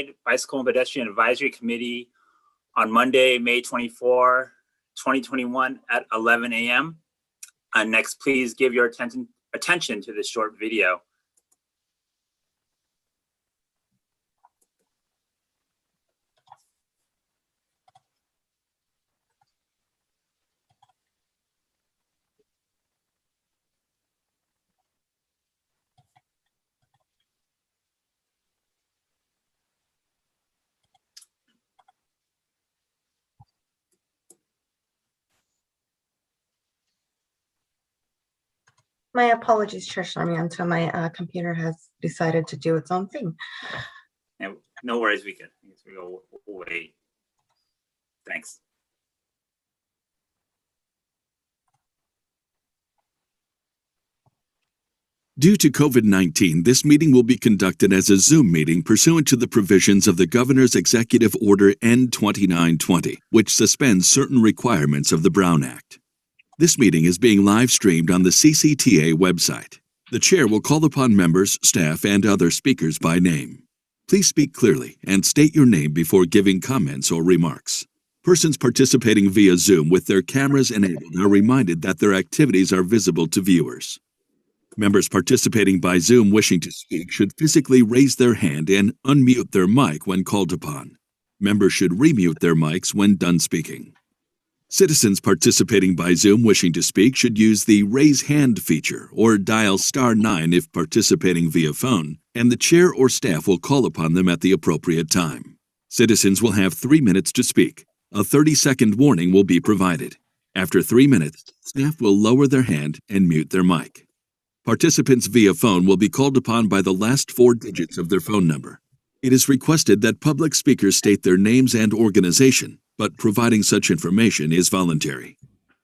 Countywide Bicycle and Pedestrian Advisory Committee on Monday, May 24, 2021 at 11 a.m. Next, please give your attention to this short video. My apologies, Chair Sarmiento. My computer has decided to do its own thing. No worries, we can. We'll wait. Thanks. Due to COVID-19, this meeting will be conducted as a Zoom meeting pursuant to the provisions of the Governor's Executive Order N-2920, which suspends certain requirements of the Brown Act. This meeting is being live-streamed on the CCTA website. The chair will call upon members, staff, and other speakers by name. Please speak clearly and state your name before giving comments or remarks. Persons participating via Zoom with their cameras enabled are reminded that their activities are visible to viewers. Members participating by Zoom wishing to speak should physically raise their hand and unmute their mic when called upon. Members should remute their mics when done speaking. Citizens participating by Zoom wishing to speak should use the Raise Hand feature or dial *9 if participating via phone, and the chair or staff will call upon them at the appropriate time. Citizens will have 3 minutes to speak. A 30-second warning will be provided. After 3 minutes, staff will lower their hand and mute their mic. Participants via phone will be called upon by the last 4 digits of their phone number. It is requested that public speakers state their names and organization, but providing such information is voluntary.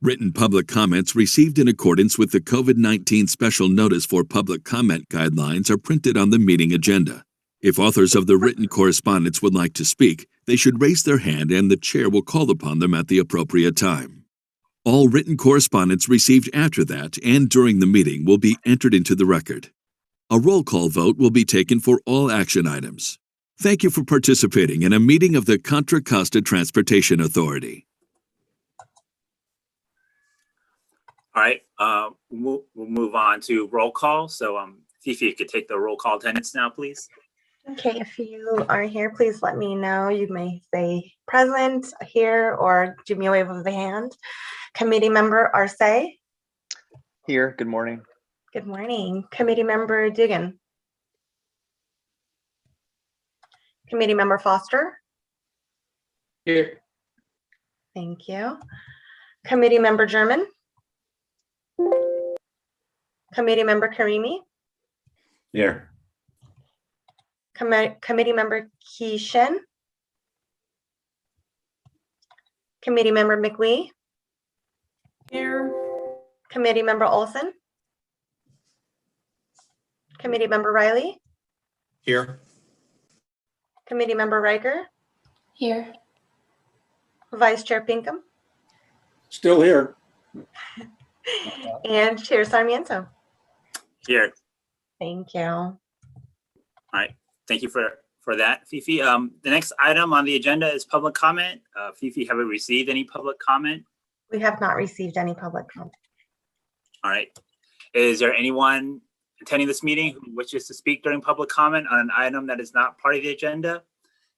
Written public comments received in accordance with the COVID-19 Special Notice for Public Comment Guidelines are printed on the meeting agenda. If authors of the written correspondence would like to speak, they should raise their hand and the chair will call upon them at the appropriate time. All written correspondence received after that and during the meeting will be entered into the record. A roll call vote will be taken for all action items. Thank you for participating in a meeting of the Contra Costa Transportation Authority. All right, we'll move on to roll call. So Fifi, you could take the roll call attendance now, please. Okay, if you are here, please let me know. You may say present, here, or give me a wave of the hand. Committee member Arce. Here, good morning. Good morning. Committee member Dugan. Committee member Foster. Here. Thank you. Committee member German. Committee member Karimi. Here. Committee member Keishen. Committee member McLee. Here. Committee member Olson. Committee member Riley. Here. Committee member Riker. Here. Vice Chair Pinkham. Still here. And Chair Sarmiento. Here. Thank you. All right. Thank you for that, Fifi. The next item on the agenda is public comment. Fifi, have we received any public comment? We have not received any public comment. All right. Is there anyone attending this meeting who wishes to speak during public comment on an item that is not part of the agenda?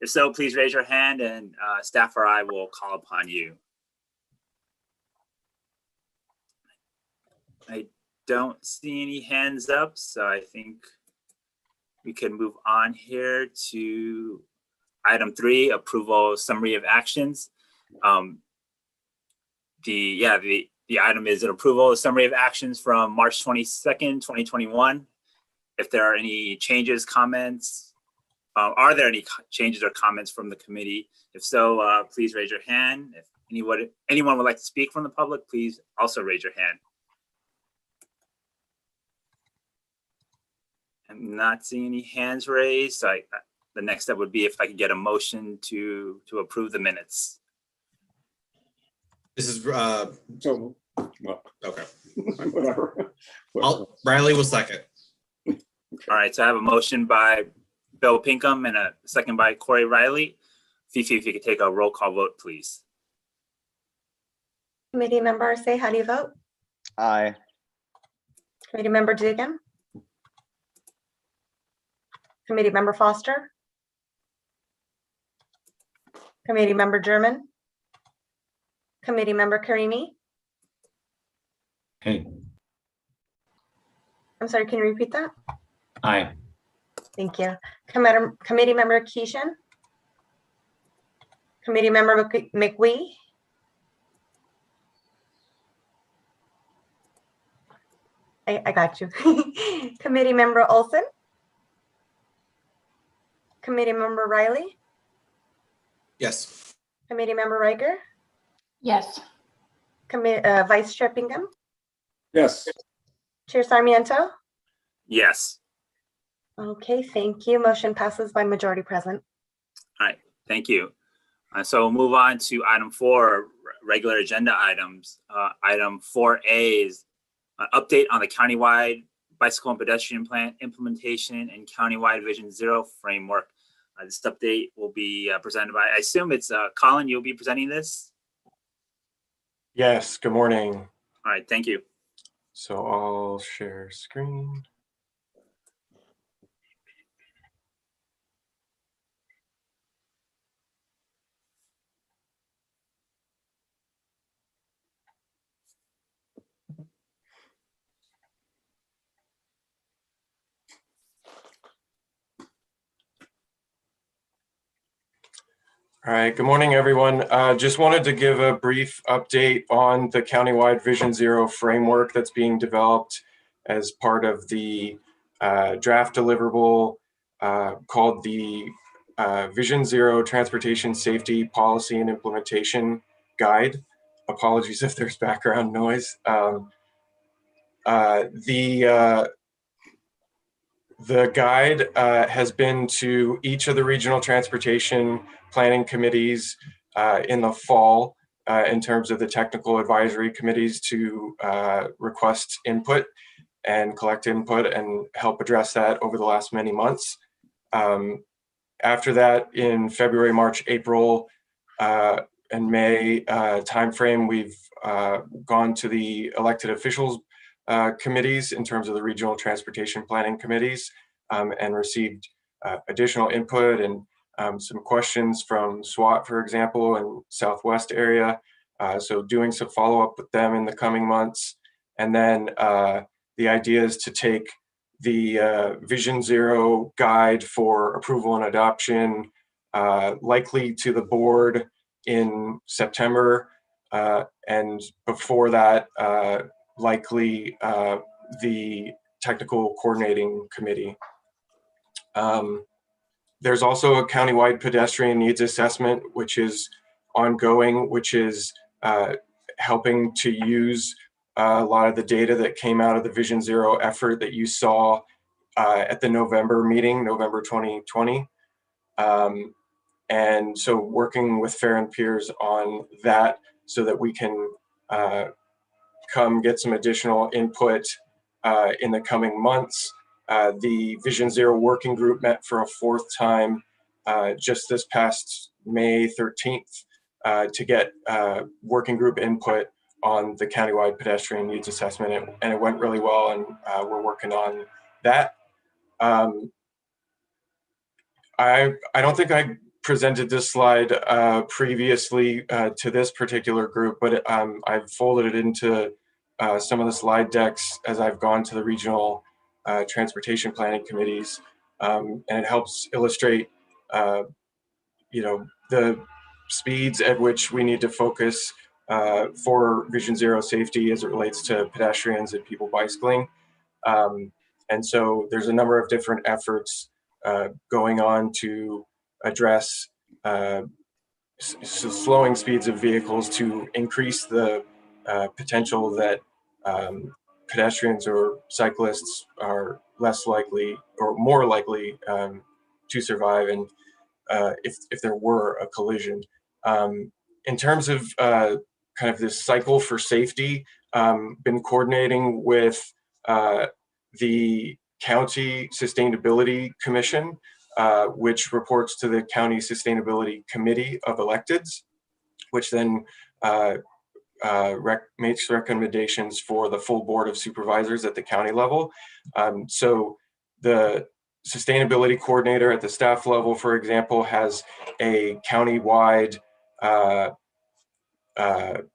If so, please raise your hand and staff or I will call upon you. I don't see any hands up, so I think we can move on here to item 3, approval summary of actions. The item is an approval of summary of actions from March 22nd, 2021. If there are any changes, comments, are there any changes or comments from the committee? If so, please raise your hand. If anyone would like to speak from the public, please also raise your hand. I'm not seeing any hands raised. So the next step would be if I could get a motion to approve the minutes. This is So, well, okay. whatever. Riley will second. All right, so I have a motion by Bill Pinkham and a second by Corey Riley. Fifi, if you could take a roll call vote, please. Committee member Arce, how do you vote? Aye. Committee member Dugan? Committee member Foster? Committee member German? Committee member Karimi? Hey. I'm sorry, can you repeat that? Aye. Thank you. Committee member Keeshan? Committee member McWee? I got you. Committee member Olson? Committee member Riley? Yes. Committee member Riker? Yes. Vice Chair Pinkham? Yes. Chair Sarmiento? Yes. Okay, thank you. Motion passes by majority present. All right, thank you. So we'll move on to item 4, regular agenda items. Item 4A is an update on the countywide bicycle and pedestrian plan implementation and countywide Vision Zero framework. This update will be presented by, I assume it's Colin, you'll be presenting this? Yes, good morning. All right, thank you. So I'll share screen. All right, good morning, everyone. Just wanted to give a brief update on the countywide Vision Zero framework that's being developed as part of the draft deliverable called the Vision Zero Transportation Safety Policy and Implementation Guide. Apologies if there's background noise. The guide has been to each of the regional transportation planning committees in the fall in terms of the technical advisory committees to request input and collect input and help address that over the last many months. After that, in February, March, April, and May timeframe, we've gone to the elected officials committees in terms of the regional transportation planning committees and received additional input and some questions from SWAT, for example, in Southwest area. So doing some follow-up with them in the coming months. And then the idea is to take the Vision Zero guide for approval and adoption likely to the board in September. And before that, likely the technical coordinating committee. There's also a countywide pedestrian needs assessment, which is ongoing, which is helping to use a lot of the data that came out of the Vision Zero effort that you saw at the November meeting, November 2020. And so working with Fair and Peers on that so that we can come get some additional input in the coming months. The Vision Zero working group met for a 4th time just this past May 13th to get working group input on the countywide pedestrian needs assessment, and it went really well, and we're working on that. I don't think I presented this slide previously to this particular group, but I've folded it into some of the slide decks as I've gone to the regional transportation planning committees, and it helps illustrate, the speeds at which we need to focus for Vision Zero safety as it relates to pedestrians and people bicycling. And so there's a number of different efforts going on to address slowing speeds of vehicles to increase the potential that pedestrians or cyclists are less likely or more likely to survive, and if there were a collision. In terms of kind of this cycle for safety, been coordinating with the County Sustainability Commission which reports to the County Sustainability Committee of Electeds, which then makes recommendations for the full Board of Supervisors at the county level. So the sustainability coordinator at the staff level, for example, has a countywide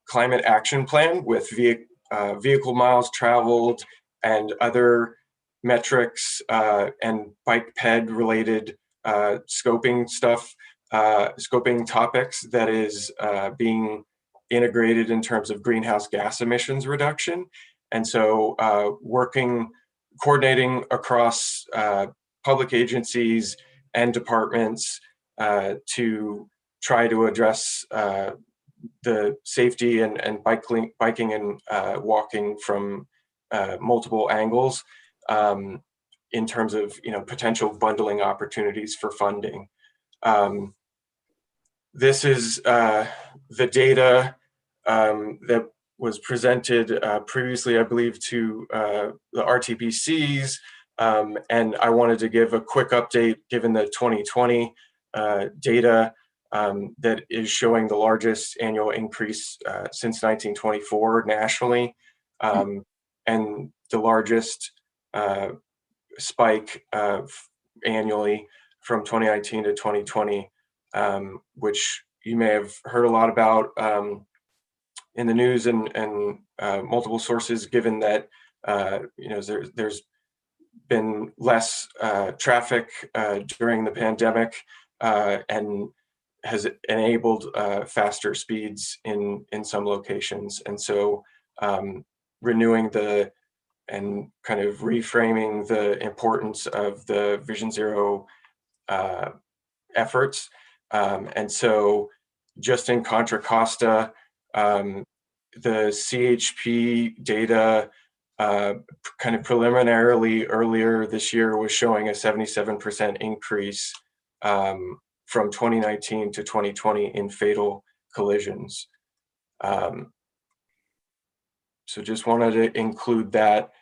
climate action plan with vehicle miles traveled and other metrics and bike ped related scoping stuff, scoping topics that is being integrated in terms of greenhouse gas emissions reduction. And so coordinating across public agencies and departments to try to address the safety and biking and walking from multiple angles in terms of potential bundling opportunities for funding. This is the data that was presented previously, I believe, to the RTPCs, and I wanted to give a quick update given the 2020 data that is showing the largest annual increase since 1924 nationally, and the largest spike annually from 2019 to 2020, which you may have heard a lot about in the news and multiple sources, given that there's been less traffic during the pandemic and has enabled faster speeds in some locations. And so renewing and kind of reframing the importance of the Vision Zero efforts. And so just in Contra Costa, the CHP data kind of preliminarily earlier this year was showing a 77% increase from 2019 to 2020 in fatal collisions. So just wanted to include that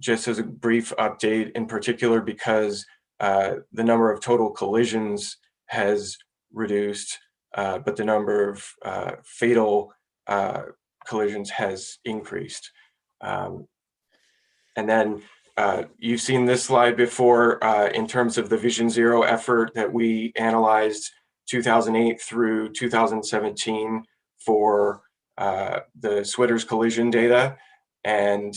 just as a brief update, in particular because the number of total collisions has reduced, but the number of fatal collisions has increased. And then you've seen this slide before in terms of the Vision Zero effort that we analyzed 2008 through 2017 for the Switters collision data. And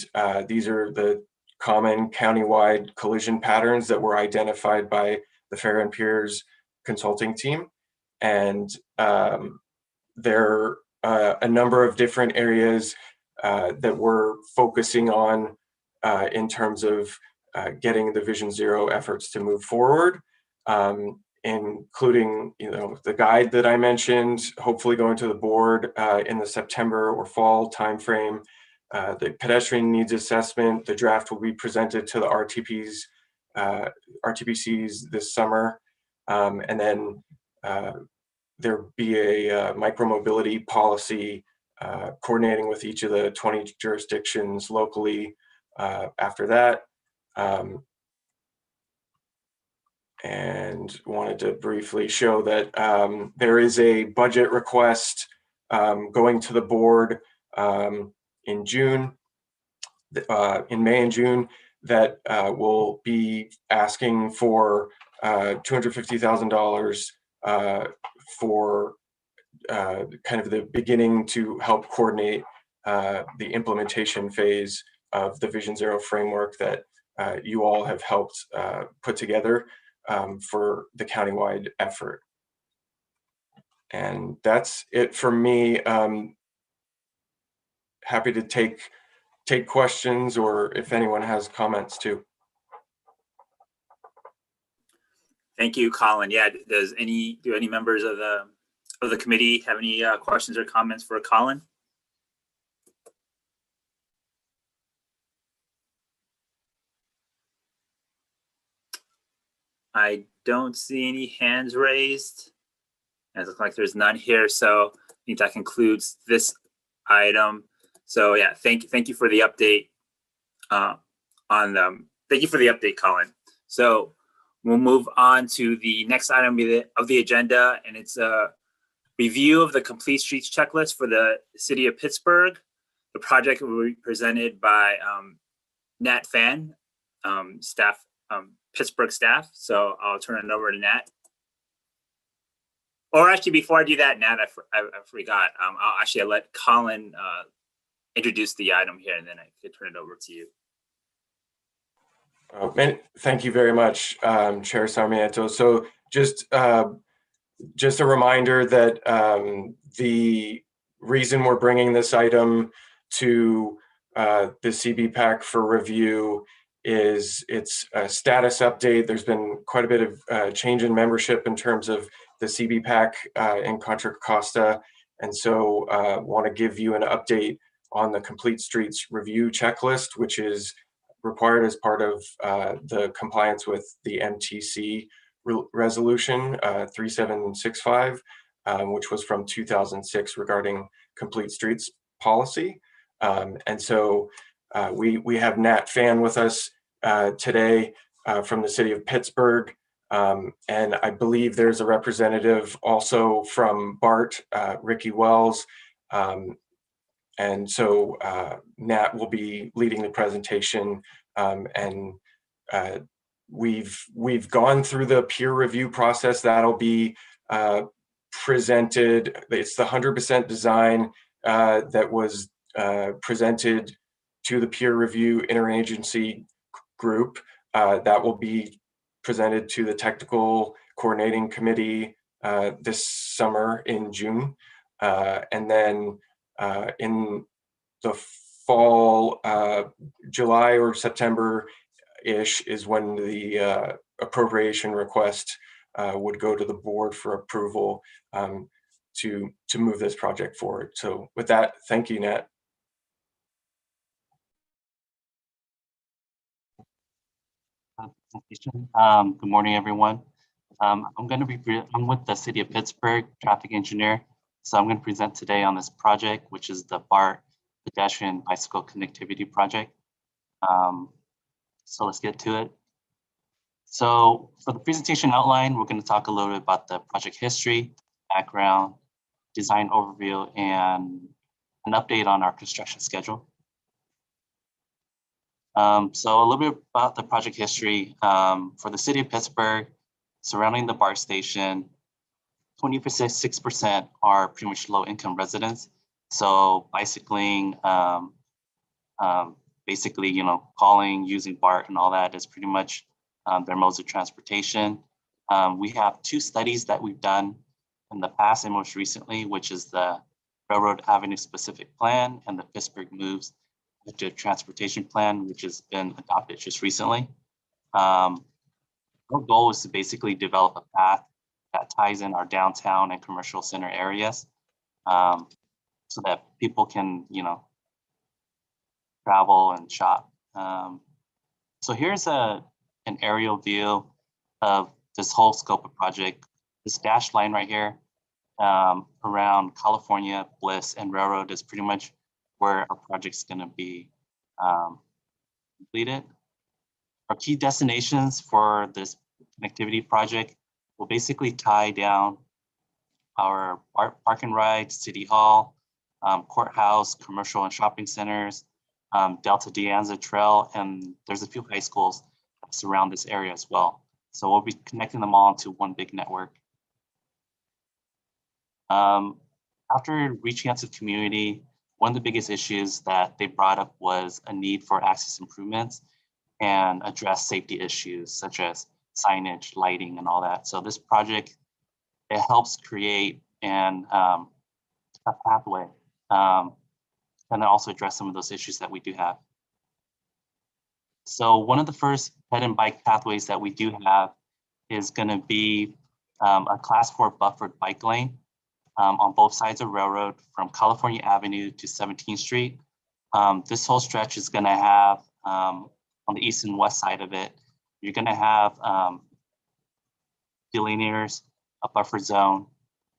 these are the common countywide collision patterns that were identified by the Fair and Peers consulting team. And there are a number of different areas that we're focusing on in terms of getting the Vision Zero efforts to move forward, including the guide that I mentioned, hopefully going to the board in the September or fall timeframe. The pedestrian needs assessment, the draft will be presented to the RTPCs this summer, and then there'll be a micromobility policy coordinating with each of the 20 jurisdictions locally after that. And wanted to briefly show that there is a budget request going to the board in May and June that will be asking for $250,000 for kind of the beginning to help coordinate the implementation phase of the Vision Zero framework that you all have helped put together for the countywide effort. And that's it for me. Happy to take questions, or if anyone has comments too. Thank you, Colin. Yeah, do any members of the committee have any questions or comments for Colin? I don't see any hands raised. It looks like there's none here, so I think that concludes this item. So yeah, thank you for the update thank you for the update, Colin. So We'll move on to the next item of the agenda, and it's a review of the complete streets checklist for the city of Pittsburgh. The project will be presented by Nat Fan, staff, Pittsburgh staff. So I'll turn it over to Nat. Or actually, before I do that, Nat, I forgot. I'll let Colin introduce the item here, and then I could turn it over to you. Thank you very much, Chair Sarmiento. So just a reminder that the reason we're bringing this item to the CBPAC for review is it's a status update. There's been quite a bit of change in membership in terms of the CBPAC in Contra Costa. And so want to give you an update on the Complete Streets Review Checklist, which is required as part of the compliance with the MTC resolution 3765, which was from 2006 regarding complete streets policy. And so we have Nat Fan with us today from the city of Pittsburgh. And I believe there's a representative also from BART, Ricky Wells. And so Nat will be leading the presentation, and we've gone through the peer review process. That'll be presented. It's the 100% design that was presented to the peer review interagency group. That will be presented to the technical coordinating committee this summer in June, and then in the fall, July or September-ish is when the appropriation request would go to the board for approval to move this project forward. So with that, thank you, Nat. Good morning, everyone. I'm with the city of Pittsburgh, traffic engineer. So I'm going to present today on this project, which is the BART Pedestrian Bicycle Connectivity Project. So let's get to it. So for the presentation outline, we're going to talk a little bit about the project history, background, design overview, and an update on our construction schedule. So a little bit about the project history. For the city of Pittsburgh, surrounding the BART station, 26% are pretty much low-income residents. So bicycling, basically, calling, using BART and all that is pretty much their modes of transportation. We have two studies that we've done in the past and most recently, which is the Railroad Avenue Specific Plan and the Pittsburgh Moves Active Transportation Plan, which has been adopted just recently. Our goal is to basically develop a path that ties in our downtown and commercial center areas, so that people can, travel and shop. So here's an aerial view of this whole scope of project. This dashed line right here around California, Bliss, and Railroad is pretty much where our project's going to be completed. Our key destinations for this connectivity project will basically tie down our park and ride, city hall, courthouse, commercial and shopping centers, Delta De Anza Trail, and there's a few high schools that surround this area as well. So we'll be connecting them all into one big network. After reaching out to the community, one of the biggest issues that they brought up was a need for access improvements and address safety issues such as signage, lighting, and all that. So this project, it helps create a pathway and also address some of those issues that we do have. So one of the first ped and bike pathways that we do have is going to be a class 4 buffered bike lane on both sides of Railroad from California Avenue to 17th Street. This whole stretch is going to have, on the east and west side of it, you're going to have delineators, a buffer zone,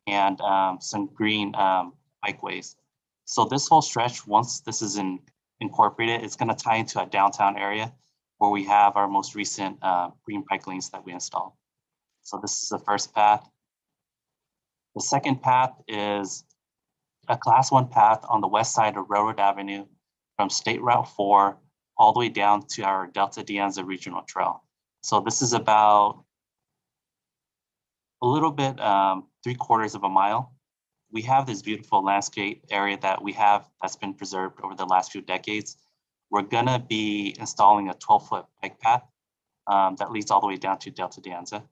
and some green bikeways. So this whole stretch, once this is incorporated, it's going to tie into a downtown area. where we have our most recent green bike lanes that we installed. So this is the first path. The second path is a Class 1 path on the west side of Railroad Avenue from State Route 4 all the way down to our Delta De Anza Regional Trail. So this is about a little bit 3/4 of a mile. We have this beautiful landscape area that we have that's been preserved over the last few decades. We're gonna be installing a 12-foot bike path that leads all the way down to Delta De Anza.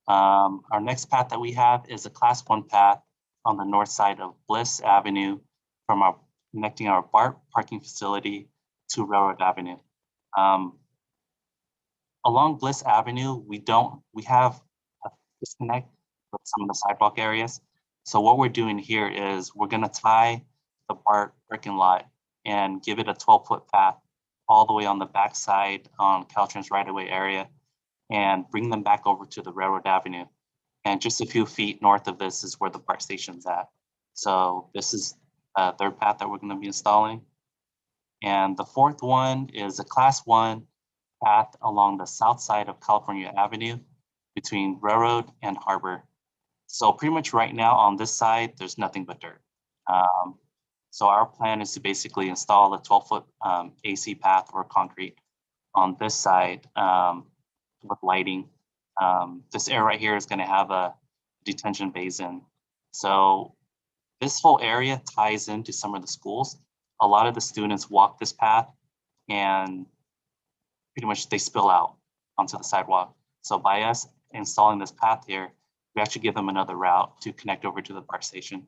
Our next path that we have is a Class 1 path on the north side of Bliss Avenue from connecting our BART parking facility to Railroad Avenue. Along Bliss Avenue, we have a disconnect with some of the sidewalk areas. So what we're doing here is we're gonna tie the BART parking lot and give it a 12-foot path all the way on the backside on Caltrans right-of-way area and bring them back over to the Railroad Avenue. And just a few feet north of this is where the BART station's at. So this is a third path that we're gonna be installing. And the fourth one is a Class 1 path along the south side of California Avenue between Railroad and Harbor. So pretty much right now on this side, there's nothing but dirt. So our plan is to basically install a 12-foot AC path or concrete on this side with lighting. This area right here is going to have a detention basin. So this whole area ties into some of the schools. A lot of the students walk this path and pretty much they spill out onto the sidewalk. So by us installing this path here, we actually give them another route to connect over to the BART station.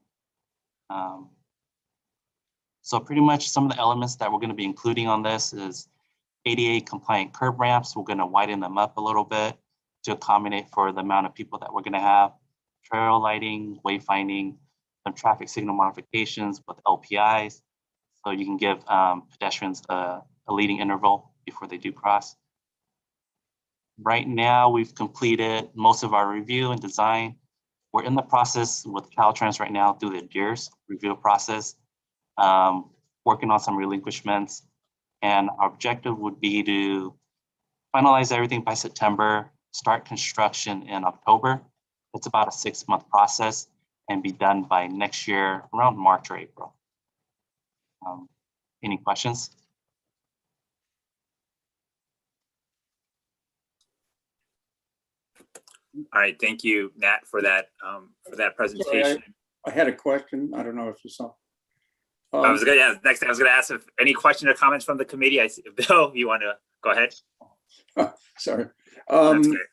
So pretty much some of the elements that we're going to be including on this is ADA compliant curb ramps. We're going to widen them up a little bit to accommodate for the amount of people that we're going to have. Trail lighting, wayfinding, some traffic signal modifications with LPIs. So you can give pedestrians a leading interval before they do cross. Right now, we've completed most of our review and design. We're in the process with Caltrans right now through the DEERS review process, working on some relinquishments. And our objective would be to finalize everything by September, start construction in October. It's about a 6-month process and be done by next year around March or April. Any questions? All right, thank you, Nat, for that presentation. I had a question. I don't know if you saw. I was gonna ask if any questions or comments from the committee. I see, Bill, you want to go ahead? Sorry. That's great.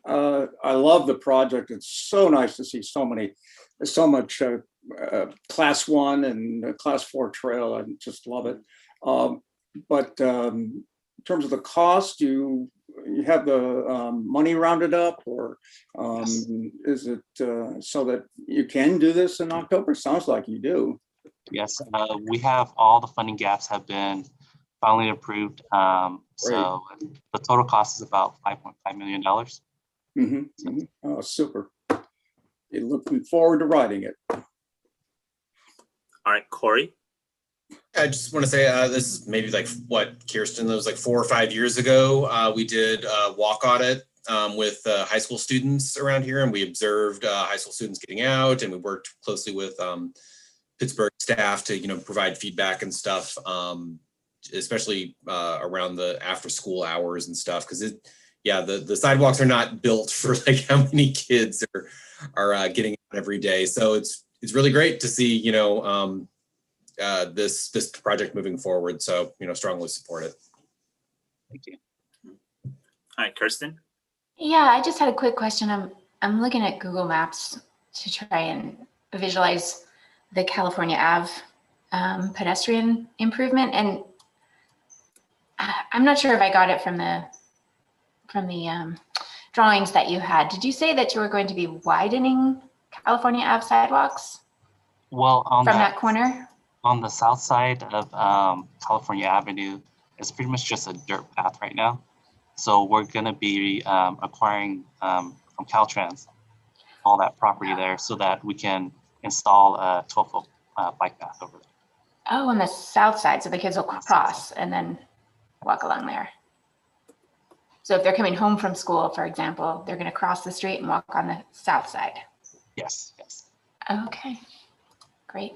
I love the project. It's so nice to see so much Class 1 and Class 4 trail. I just love it. But in terms of the cost, you have the money rounded up, or Yes. is it so that you can do this in October? Sounds like you do. Yes, we have all the funding gaps have been finally approved. So the total cost is about $5.5 million. Oh, super. You're looking forward to riding it. All right, Corey. I just want to say this is maybe like what, Kirsten, that was like 4 or 5 years ago. We did a walk audit with high school students around here, and we observed high school students getting out, and we worked closely with Pittsburgh staff to provide feedback and stuff, especially around the after school hours and stuff, because the sidewalks are not built for like how many kids are getting out every day. So it's really great to see this project moving forward. So strongly support it. Thank you. All right, Kirsten. Yeah, I just had a quick question. I'm looking at Google Maps to try and visualize the California Ave pedestrian improvement, and I'm not sure if I got it from the drawings that you had. Did you say that you were going to be widening California Ave sidewalks Well, from that corner? On the south side of California Avenue, it's pretty much just a dirt path right now. So we're going to be acquiring from Caltrans all that property there so that we can install a 12-foot bike path over there. Oh, on the south side, so the kids will cross and then walk along there. So if they're coming home from school, for example, they're going to cross the street and walk on the south side. Yes, yes. Okay, great.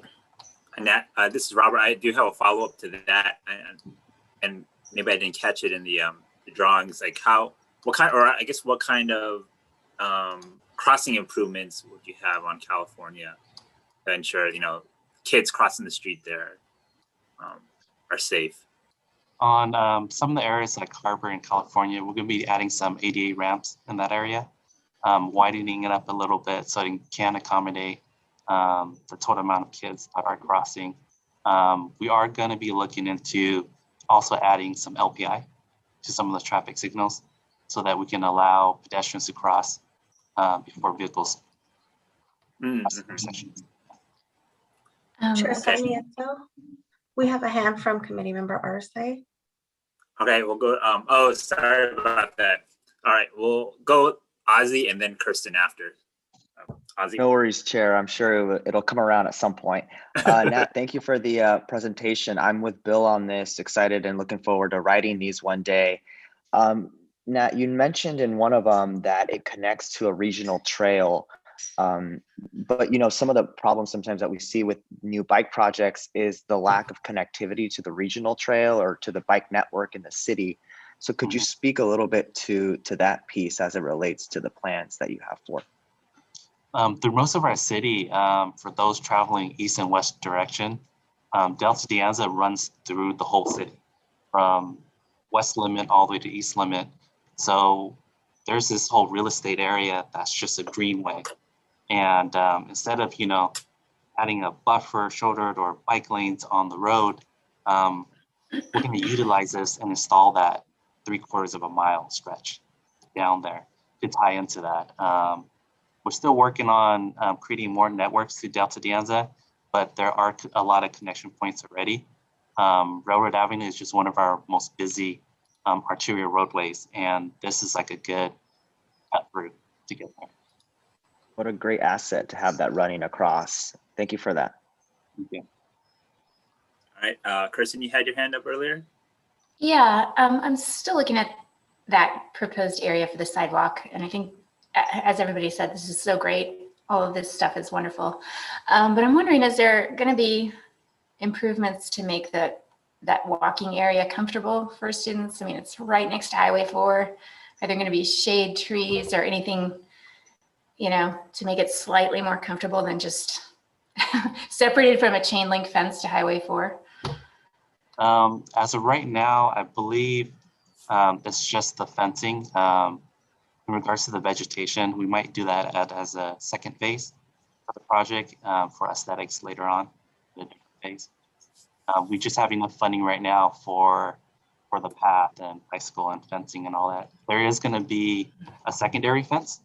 And that, this is Robert. I do have a follow-up to that, and maybe I didn't catch it in the drawings. Like what kind of crossing improvements would you have on California to ensure, kids crossing the street there are safe? On some of the areas like Harbor in California, we're going to be adding some ADA ramps in that area, widening it up a little bit so it can accommodate the total amount of kids that are crossing. We are going to be looking into also adding some LPI to some of the traffic signals so that we can allow pedestrians to cross before vehicles cross the intersections. Chair Okay. Sarmiento, we have a hand from committee member Arce. Okay, we'll go. Oh, sorry about that. All right, we'll go Ozzy and then Kirsten after. Ozzy. No worries, Chair. I'm sure it'll come around at some point. Nat, thank you for the presentation. I'm with Bill on this, excited and looking forward to writing these one day. Nat, you mentioned in one of them that it connects to a regional trail. But some of the problems sometimes that we see with new bike projects is the lack of connectivity to the regional trail or to the bike network in the city. So could you speak a little bit to that piece as it relates to the plans that you have for? Through most of our city, for those traveling east and west direction, Delta de Anza runs through the whole city from west limit all the way to east limit. So there's this whole real estate area that's just a greenway. And instead of, adding a buffer shouldered or bike lanes on the road, we're going to utilize this and install that 3/4 of a mile stretch down there to tie into that. We're still working on creating more networks to Delta de Anza, but there are a lot of connection points already. Railroad Avenue is just one of our most busy arterial roadways, and this is like a good cut through to get there. What a great asset to have that running across. Thank you for that. Thank you. All right, Kirsten, you had your hand up earlier. Yeah, I'm still looking at that proposed area for the sidewalk, and I think, as everybody said, this is so great. All of this stuff is wonderful. But I'm wondering, is there going to be improvements to make that walking area comfortable for students? I mean, it's right next to Highway 4. Are there going to be shade trees or anything, to make it slightly more comfortable than just separated from a chain link fence to Highway 4? As of right now, I believe it's just the fencing. In regards to the vegetation, we might do that as a second phase for the project for aesthetics later on in a different phase. We just have enough funding right now for the path and bicycle and fencing and all that. There is going to be a secondary fence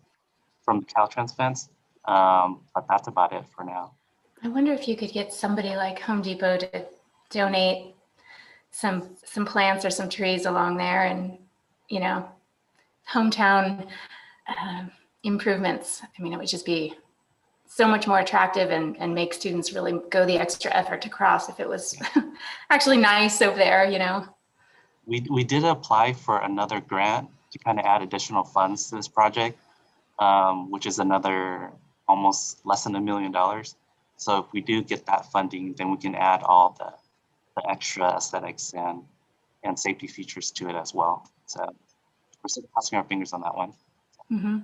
from the Caltrans fence, but that's about it for now. I wonder if you could get somebody like Home Depot to donate some plants or some trees along there, and hometown improvements. I mean, it would just be so much more attractive and make students really go the extra effort to cross if it was actually nice over there, We did apply for another grant to kind of add additional funds to this project, which is another almost less than $1 million. So if we do get that funding, then we can add all the extra aesthetics and safety features to it as well. So we're still crossing our fingers on that one. Mm-hmm.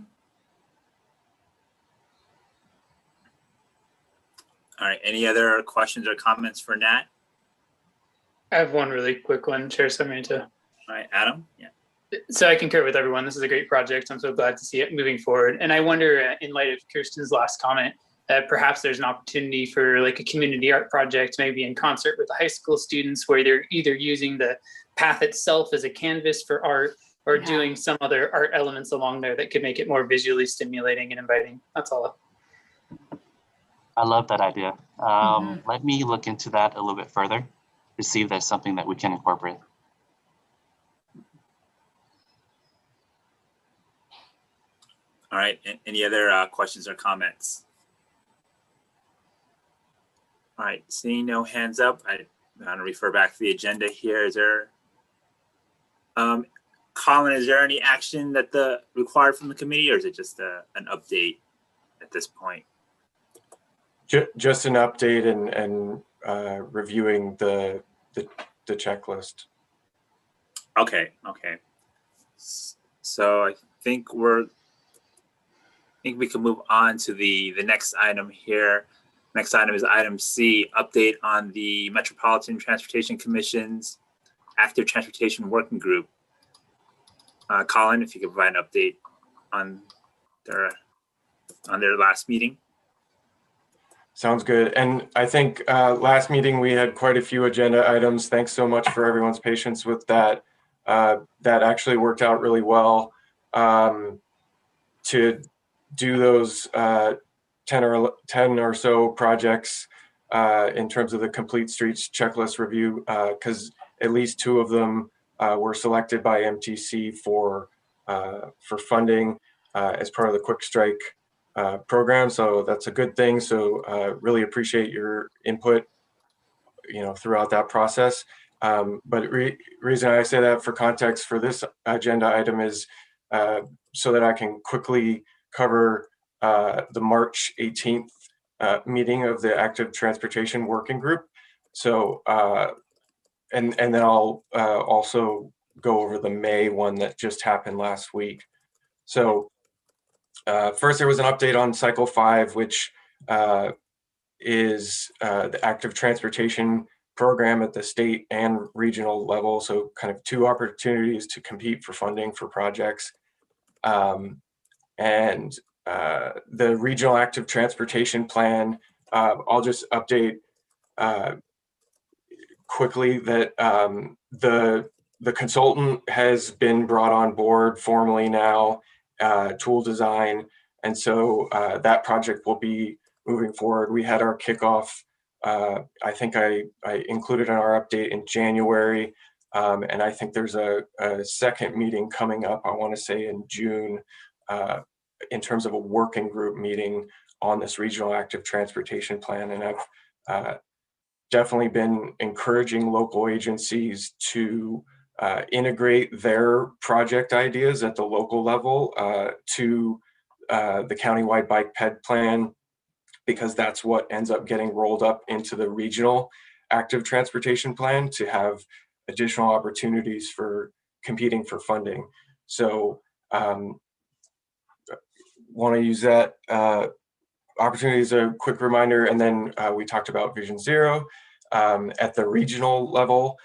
All right, any other questions or comments for Nat? I have one really quick one, Chair Sarmiento. All right, Adam? Yeah. So I concur with everyone. This is a great project. I'm so glad to see it moving forward. And I wonder, in light of Kirsten's last comment, perhaps there's an opportunity for like a community art project, maybe in concert with the high school students, where they're either using the path itself as a canvas for art or doing some other art elements along there that could make it more visually stimulating and inviting. That's all. I love that idea. Let me look into that a little bit further to see if there's something that we can incorporate. All right, any other questions or comments? All right, seeing no hands up, I want to refer back to the agenda here. Is there Colin, is there any action that required from the committee, or is it just an update at this point? Just an update and reviewing the checklist. Okay. So I think we can move on to the next item here. Next item is item C, update on the Metropolitan Transportation Commission's Active Transportation Working Group. Colin, if you could provide an update on their last meeting. Sounds good. And I think last meeting we had quite a few agenda items. Thanks so much for everyone's patience with that. That actually worked out really well to do those 10 or so projects in terms of the Complete Streets checklist review, because at least 2 of them were selected by MTC for funding as part of the Quick Strike program. So that's a good thing. So really appreciate your input, throughout that process. But reason I say that for context for this agenda item is so that I can quickly cover the March 18th meeting of the Active Transportation Working Group. So, and then I'll also go over the May one that just happened last week. So first, there was an update on Cycle 5, which is the Active Transportation program at the state and regional level. So kind of 2 opportunities to compete for funding for projects. And the Regional Active Transportation Plan, I'll just update quickly that the consultant has been brought on board formally now, tool design. And so that project will be moving forward. We had our kickoff, I think I included in our update in January. And I think there's a second meeting coming up, I want to say in June, in terms of a working group meeting on this Regional Active Transportation Plan. And I've definitely been encouraging local agencies to integrate their project ideas at the local level to the countywide bike ped plan, because that's what ends up getting rolled up into the regional active transportation plan to have additional opportunities for competing for funding. So want to use that opportunity as a quick reminder. And then we talked about Vision Zero at the regional level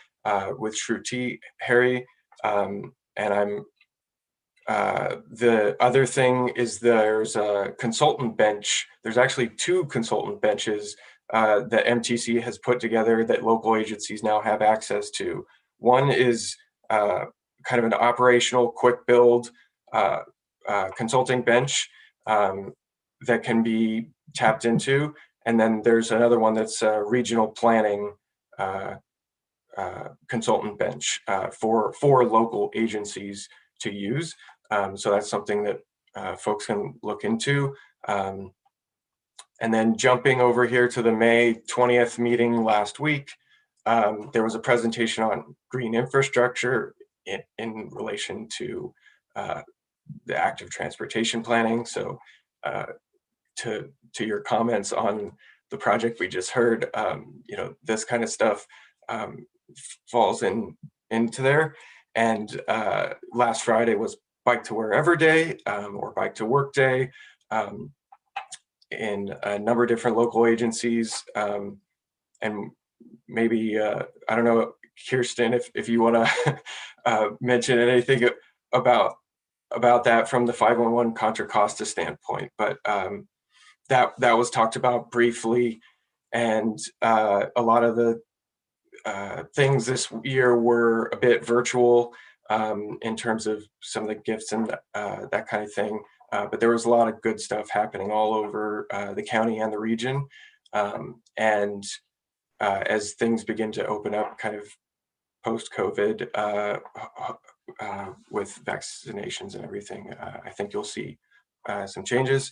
with Shruti Harry. And I'm the other thing is there's a consultant bench. There's actually 2 consultant benches that MTC has put together that local agencies now have access to. One is kind of an operational quick build consulting bench that can be tapped into. And then there's another one that's a regional planning consultant bench for local agencies to use. So that's something that folks can look into. And then jumping over here to the May 20th meeting last week, there was a presentation on green infrastructure in relation to the active transportation planning. So to your comments on the project we just heard, this kind of stuff falls into there. And last Friday was Bike to Wherever Day or Bike to Work Day in a number of different local agencies. And maybe, I don't know, Kirsten, if you want to mention anything about that from the 511 Contra Costa standpoint, but that was talked about briefly. And a lot of the things this year were a bit virtual in terms of some of the gifts and that kind of thing. But there was a lot of good stuff happening all over the county and the region. And as things begin to open up kind of post-COVID with vaccinations and everything, I think you'll see some changes.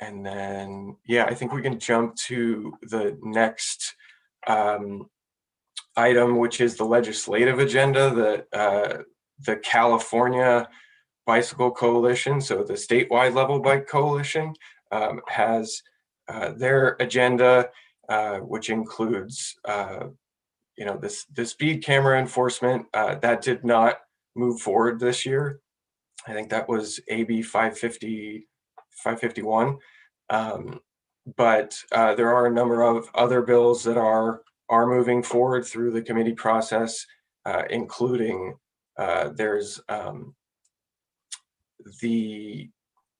And then, yeah, I think we can jump to the next item, which is the legislative agenda, the California Bicycle Coalition, so the statewide level bike coalition, has their agenda, which includes the speed camera enforcement that did not move forward this year. I think that was AB 551. But there are a number of other bills that are moving forward through the committee process, including there's the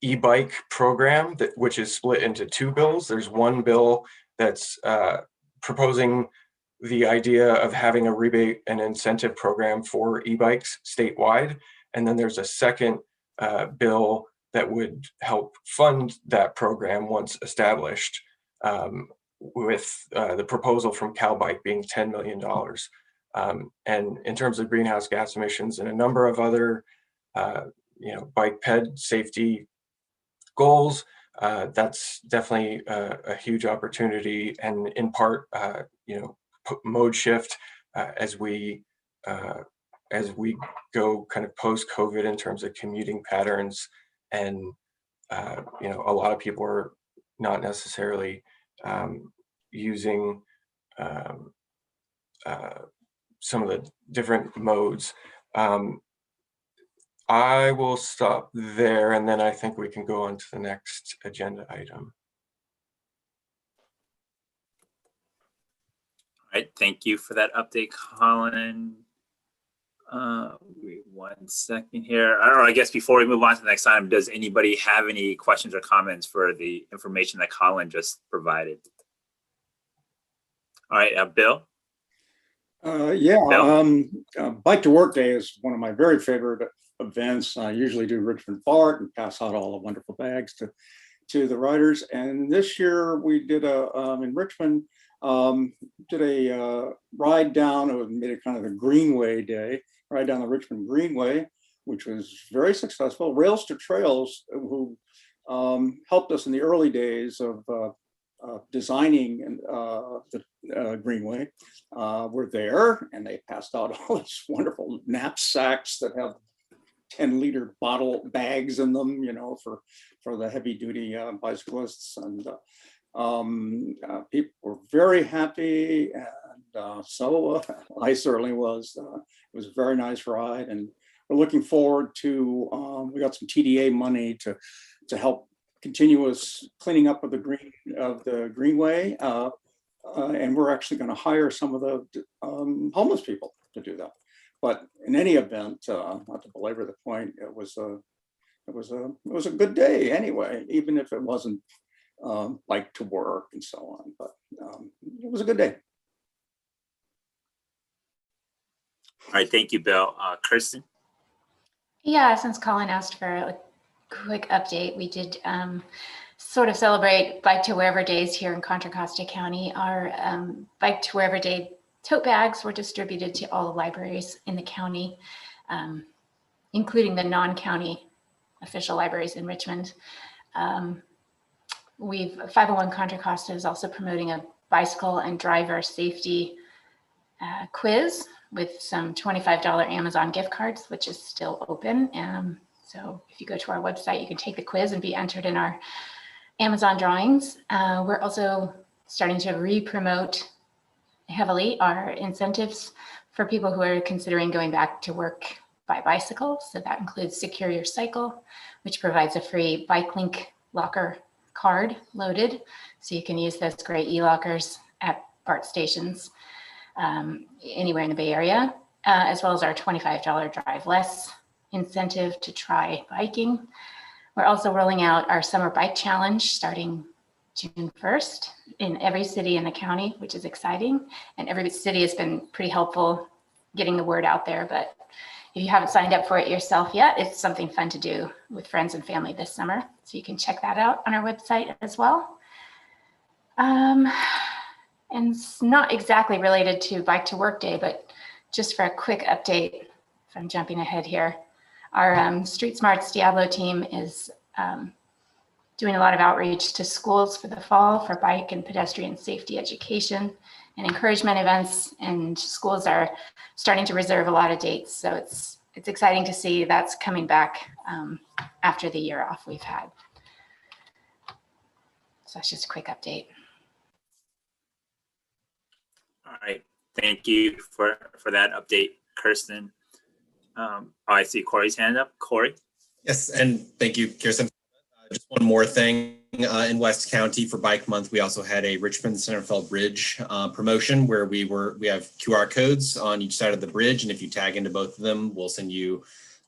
e-bike program, which is split into two bills. There's one bill that's proposing the idea of having a rebate and incentive program for e-bikes statewide. And then there's a second bill that would help fund that program once established, with the proposal from CalBike being $10 million. And in terms of greenhouse gas emissions and a number of other bike ped safety goals, that's definitely a huge opportunity, and in part, mode shift as we go kind of post-COVID in terms of commuting patterns, and a lot of people are not necessarily using some of the different modes. I will stop there, and then I think we can go on to the next agenda item. All right, thank you for that update, Colin. Wait 1 second here. I guess before we move on to the next item, does anybody have any questions or comments for the information that Colin just provided? All right, Bill? Bike to Work Day is one of my very favorite events. I usually do Richmond BART and pass out all the wonderful bags to the riders. And this year we did in Richmond, did a ride down, it made it kind of the Greenway Day, ride down the Richmond Greenway, which was very successful. Rails to Trails, who helped us in the early days of designing the Greenway, were there, and they passed out all these wonderful knapsacks that have 10-liter bottle bags in them, for the heavy duty bicyclists, and people were very happy, and so I certainly was. It was a very nice ride, and we're looking forward to, we got some TDA money to help continuous cleaning up of the Greenway, and we're actually going to hire some of the homeless people to do that. But in any event, not to belabor the point, it was a good day anyway, even if it wasn't like to work and so on. But it was a good day. All right, thank you, Bill. Kirsten? Yeah, since Colin asked for a quick update, we did sort of celebrate Bike to Wherever Days here in Contra Costa County. Our Bike to Wherever Day tote bags were distributed to all the libraries in the county, including the non-county official libraries in Richmond. 501 Contra Costa is also promoting a bicycle and driver safety quiz with some $25 Amazon gift cards, which is still open. So if you go to our website, you can take the quiz and be entered in our Amazon drawings. We're also starting to re-promote heavily our incentives for people who are considering going back to work by bicycle. So that includes Secure Your Cycle, which provides a free bike link locker card loaded. So you can use those great e-lockers at BART stations anywhere in the Bay Area, as well as our $25 Drive Less incentive to try biking. We're also rolling out our Summer Bike Challenge starting June 1st in every city in the county, which is exciting. And every city has been pretty helpful getting the word out there. But if you haven't signed up for it yourself yet, it's something fun to do with friends and family this summer. So you can check that out on our website as well. And it's not exactly related to Bike to Work Day, but just for a quick update, if I'm jumping ahead here, our Street Smarts Diablo team is doing a lot of outreach to schools for the fall for bike and pedestrian safety education and encouragement events. And schools are starting to reserve a lot of dates. So it's exciting to see that's coming back after the year off we've had. So that's just a quick update. All right, thank you for that update, Kirsten. I see Corey's hand up. Corey? Yes, and thank you, Kirsten. Just one more thing, in West County for Bike Month, we also had a Richmond Centerfeld Bridge promotion where we have QR codes on each side of the bridge, and if you tag into both of them, we'll send you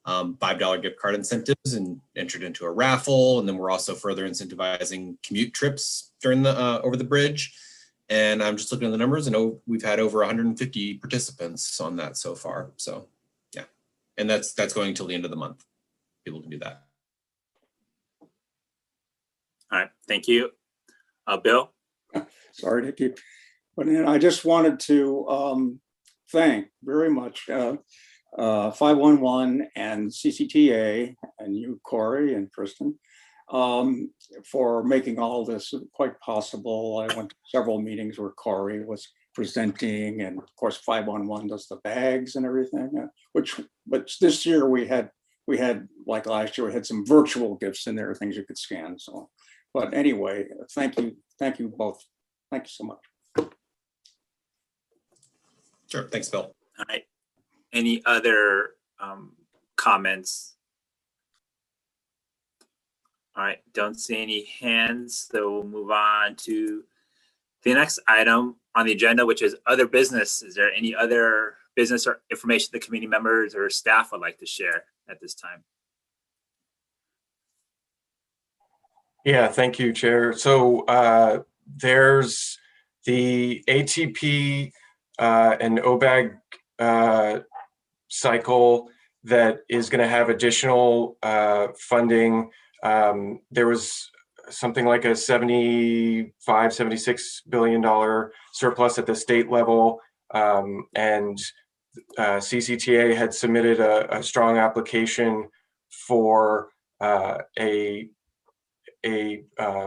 $5 gift card incentives and entered into a raffle. And then we're also further incentivizing commute trips during the over the bridge. And I'm just looking at the numbers, and we've had over 150 participants on that so far. So yeah, and that's going till the end of the month. People can do that. All right, thank you. Bill? Sorry to keep putting in. I just wanted to thank very much 511 and CCTA and you, Corey and Kristen, for making all this quite possible. I went to several meetings where Corey was presenting, and of course 511 does the bags and everything, but this year we had like last year, we had some virtual gifts in there, things you could scan. So, but anyway, thank you both. Thank you so much. Sure, thanks, Bill. All right, any other comments? All right, don't see any hands, so we'll move on to the next item on the agenda, which is other business. Is there any other business or information the committee members or staff would like to share at this time? Yeah, thank you, Chair. So there's the ATP and OBAG cycle that is going to have additional funding. There was something like a $76 billion surplus at the state level, and CCTA had submitted a strong application for a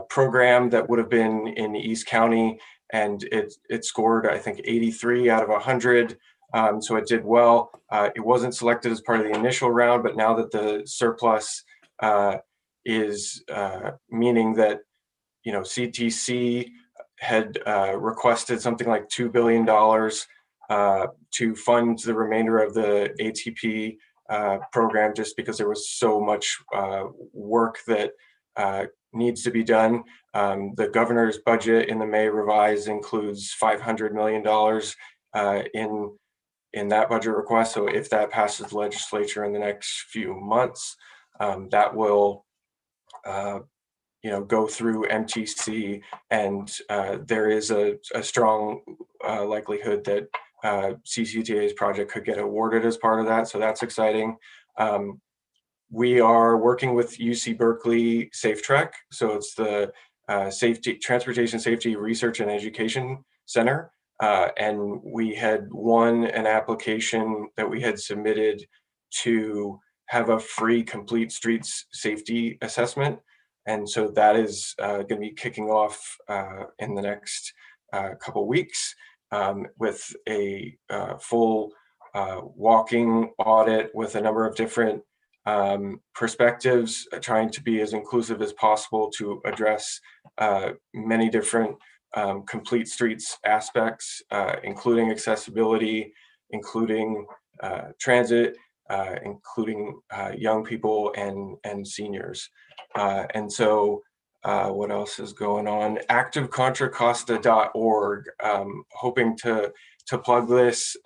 program that would have been in East County, and it scored, I think, 83 out of 100. So it did well. It wasn't selected as part of the initial round, but now that the surplus is meaning that, you know, CTC had requested something like $2 billion to fund the remainder of the ATP program, just because there was so much work that needs to be done. The governor's budget in the May revise includes $500 million in that budget request. So if that passes the legislature in the next few months, that will go through MTC, and there is a strong likelihood that CCTA's project could get awarded as part of that. So that's exciting. We are working with UC Berkeley SafeTrack. So it's the Transportation Safety Research and Education Center. And we had won an application that we had submitted to have a free complete streets safety assessment. And so that is going to be kicking off in the next couple weeks with a full walking audit with a number of different perspectives, trying to be as inclusive as possible to address many different complete streets aspects, including accessibility, including transit, including young people and seniors. And so what else is going on? ActiveContraCosta.org, hoping to plug this.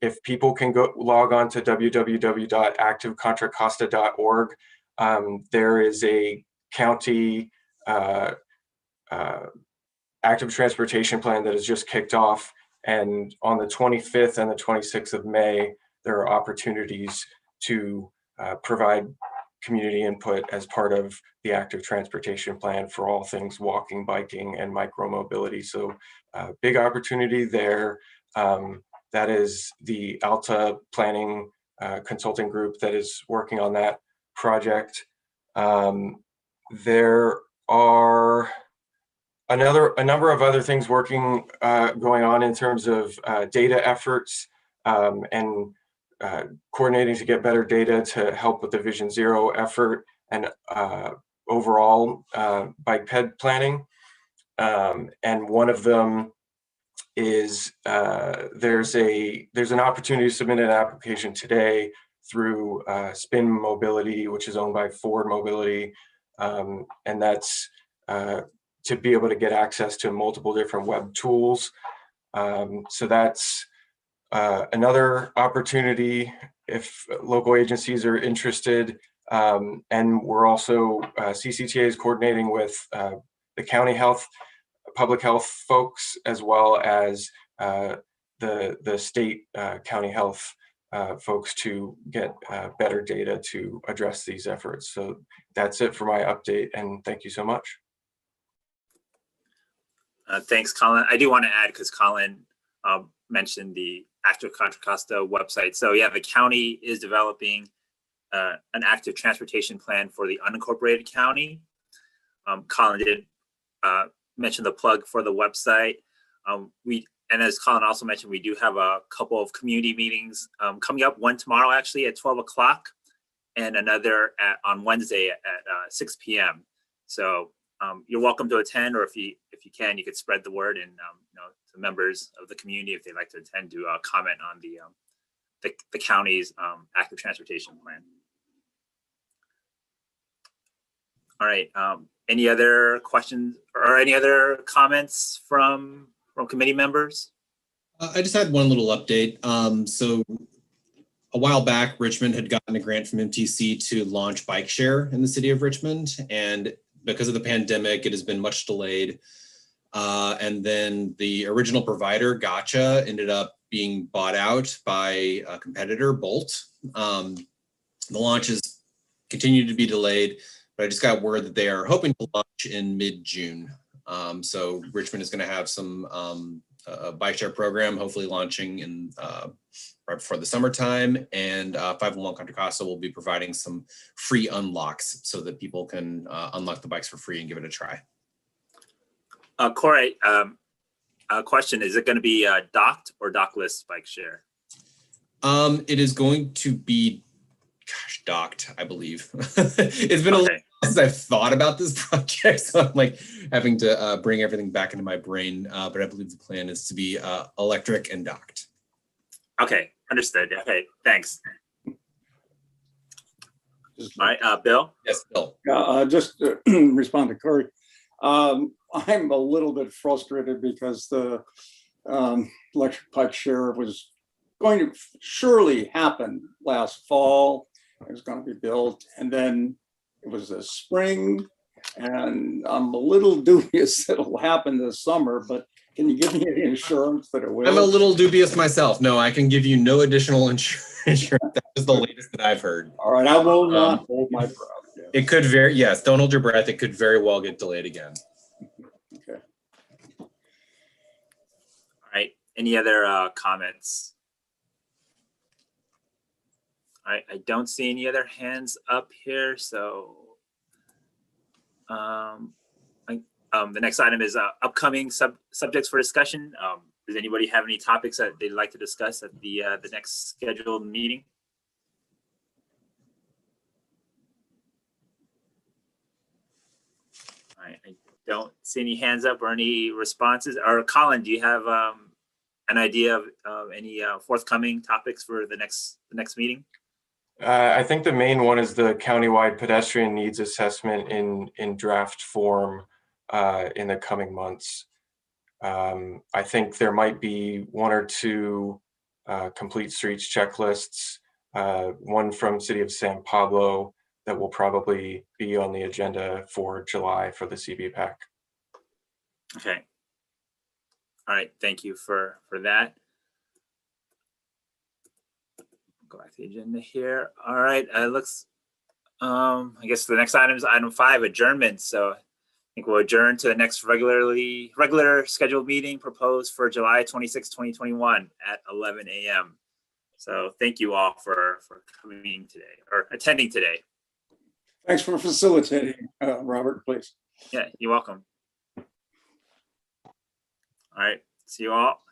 If people can go log on to www.activecontracosta.org, there is a county active transportation plan that has just kicked off. And on the 25th and the 26th of May, there are opportunities to provide community input as part of the active transportation plan for all things walking, biking, and micromobility. So big opportunity there. That is the Alta Planning Consulting Group that is working on that project. There are a number of other things going on in terms of data efforts and coordinating to get better data to help with the Vision Zero effort and overall bike ped planning. And one of them is there's an opportunity to submit an application today through Spin Mobility, which is owned by Ford Mobility, and that's to be able to get access to multiple different web tools. So that's another opportunity if local agencies are interested. And we're also, CCTA is coordinating with the county health, public health folks, as well as the state county health folks to get better data to address these efforts. So that's it for my update, and thank you so much. Thanks, Colin. I do want to add, because Colin mentioned the Active Contra Costa website. So yeah, the county is developing an active transportation plan for the unincorporated county. Colin did mention the plug for the website. And as Colin also mentioned, we do have a couple of community meetings coming up, one tomorrow actually at 12 o'clock and another on Wednesday at 6 p.m. So you're welcome to attend, or if you can, you could spread the word, and to members of the community, if they'd like to attend, to comment on the county's active transportation plan. All right. Any other questions or any other comments from committee members? I just had one little update. So a while back, Richmond had gotten a grant from MTC to launch bike share in the city of Richmond, and because of the pandemic, it has been much delayed. And then the original provider, Gotcha, ended up being bought out by a competitor, Bolt. The launch has continued to be delayed, but I just got word that they are hoping to launch in mid-June. So Richmond is going to have some bike share program, hopefully launching in right before the summertime, and 501 Contra Costa will be providing some free unlocks so that people can unlock the bikes for free and give it a try. Corey, question, is it going to be docked or dockless bike share? It is going to be, docked, I believe. It's been a little since I've thought about this project, so I'm like having to bring everything back into my brain, but I believe the plan is to be electric and docked. Okay, understood. Okay, thanks. All right, Bill? Yes, Bill. Just to respond to Corey. I'm a little bit frustrated because the electric bike share was going to surely happen last fall. It was going to be built, and then it was this spring, and I'm a little dubious that it'll happen this summer, but can you give me any insurance that it will? I'm a little dubious myself. No, I can give you no additional insurance. That was the latest that I've heard. All right, I will not hold my breath. Yes. It could yes, don't hold your breath. It could very well get delayed again. Okay. All right, any other comments? All right, I don't see any other hands up here, so the next item is upcoming subjects for discussion. Does anybody have any topics that they'd like to discuss at the next scheduled meeting? All right, I don't see any hands up or any responses. Or Colin, do you have an idea of any forthcoming topics for the next meeting? I think the main one is the countywide pedestrian needs assessment in draft form in the coming months. I think there might be one or two complete streets checklists, one from City of San Pablo that will probably be on the agenda for July for the CBPAC. Okay. All right, thank you for that. Go back to the agenda here. All right, it looks, I guess the next item is item 5, adjournment. So I think we'll adjourn to the next regular scheduled meeting proposed for July 26, 2021 at 11 a.m. So thank you all for coming today or attending today. Thanks for facilitating, Robert, please. Yeah, you're welcome. All right, see you all.